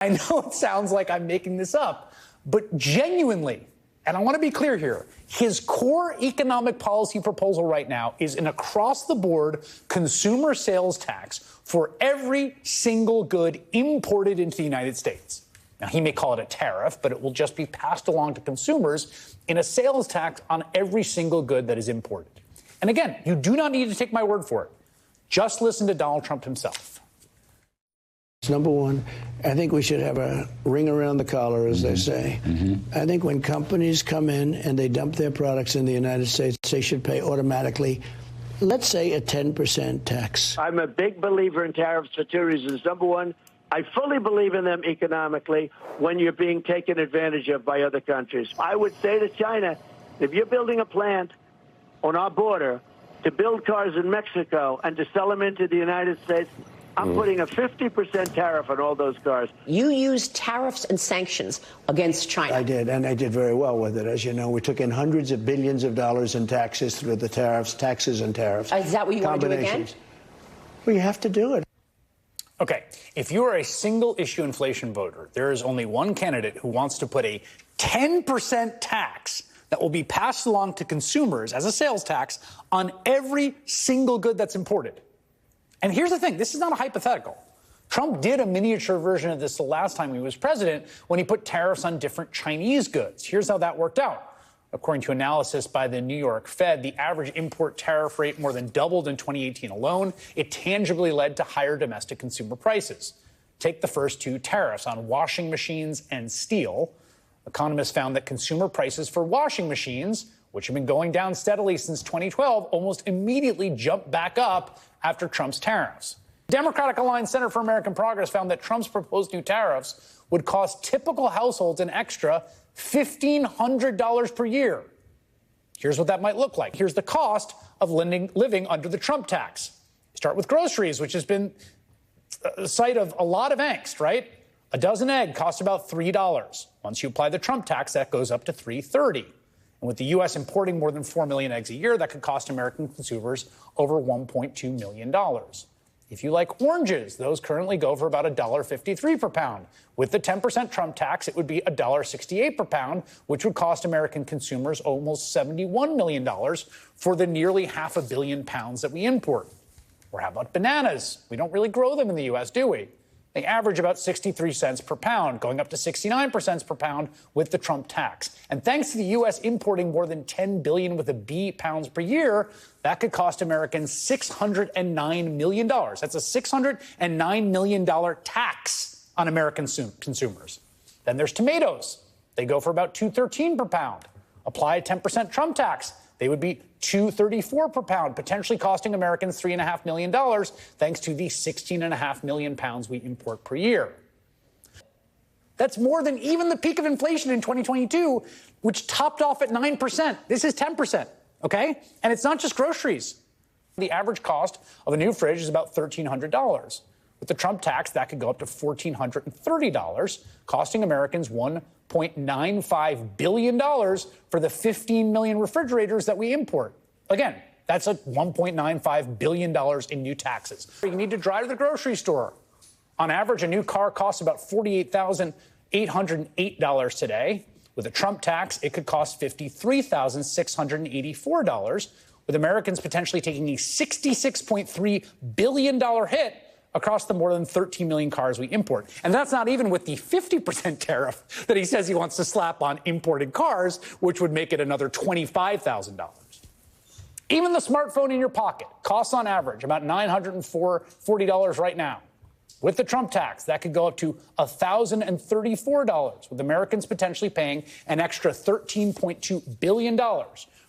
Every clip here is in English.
I know it sounds like I'm making this up, but genuinely, and I want to be clear here, his core economic policy proposal right now is an across-the-board consumer sales tax for every single good imported into the United States. Now, he may call it a tariff, but it will just be passed along to consumers in a sales tax on every single good that is imported. And again, you do not need to take my word for it. Just listen to Donald Trump himself. Number one, I think we should have a ring around the collar, as they say. I think when companies come in and they dump their products in the United States, they should pay automatically, let's say, a 10% tax. I'm a big believer in tariffs for two reasons. Number one, I fully believe in them economically when you're being taken advantage of by other countries. I would say to China, if you're building a plant on our border to build cars in Mexico and to sell them into the United States, I'm putting a 50% tariff on all those cars. You used tariffs and sanctions against China. I did, and I did very well with it. As you know, we took in hundreds of billions of dollars in taxes through the taxes and tariffs. Is that what you want to do again? Well, you have to do it. Okay, if you are a single-issue inflation voter, there is only one candidate who wants to put a 10% tax that will be passed along to consumers as a sales tax on every single good that's imported. And here's the thing, this is not a hypothetical. Trump did a miniature version of this the last time he was president when he put tariffs on different Chinese goods. Here's how that worked out. According to analysis by the New York Fed, the average import tariff rate more than doubled in 2018 alone. It tangibly led to higher domestic consumer prices. Take the first two tariffs on washing machines and steel. Economists found that consumer prices for washing machines, which have been going down steadily since 2012, almost immediately jumped back up after Trump's tariffs. Democratic Alliance Center for American Progress found that Trump's proposed new tariffs would cost typical households an extra $1,500 per year. Here's what that might look like. Here's the cost of living under the Trump tax. Start with groceries, which has been a site of a lot of angst, right? A dozen eggs costs about $3. Once you apply the Trump tax, that goes up to $3.30. And with the U.S. importing more than 4 million eggs a year, that could cost American consumers over $1.2 million. If you like oranges, those currently go for about $1.53 per pound. With the 10% Trump tax, it would be $1.68 per pound, which would cost American consumers almost $71 million for the nearly 500 million pounds that we import. Or how about bananas? We don't really grow them in the U.S., do we? They average about 63 cents per pound, going up to 69 cents per pound with the Trump tax. And thanks to the U.S. importing more than 10 billion with a B pounds per year, that could cost Americans $609 million. That's a $609 million tax on American consumers. Then there's tomatoes. They go for about $2.13 per pound. Apply a 10% Trump tax. They would be $2.34 per pound, potentially costing Americans $3.5 million, thanks to the 16.5 million pounds we import per year. That's more than even the peak of inflation in 2022, which topped off at 9%. This is 10%, okay? And it's not just groceries. The average cost of a new fridge is about $1,300. With the Trump tax, that could go up to $1,430, costing Americans $1.95 billion for the 15 million refrigerators that we import. Again, that's a $1.95 billion in new taxes. You need to drive to the grocery store. On average, a new car costs about $48,808 today. With a Trump tax, it could cost $53,684, with Americans potentially taking a $66.3 billion hit across the more than 13 million cars we import. And that's not even with the 50% tariff that he says he wants to slap on imported cars, which would make it another $25,000. Even the smartphone in your pocket costs on average about $940 right now. With the Trump tax, that could go up to $1,034, with Americans potentially paying an extra $13.2 billion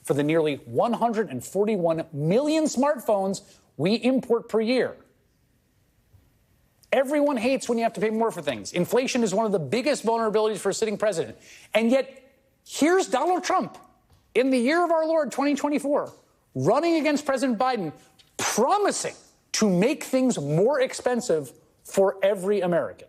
for the nearly 141 million smartphones we import per year. Everyone hates when you have to pay more for things. Inflation is one of the biggest vulnerabilities for a sitting president. And yet, here's Donald Trump in the year of our Lord, 2024, running against President Biden, promising to make things more expensive for every American.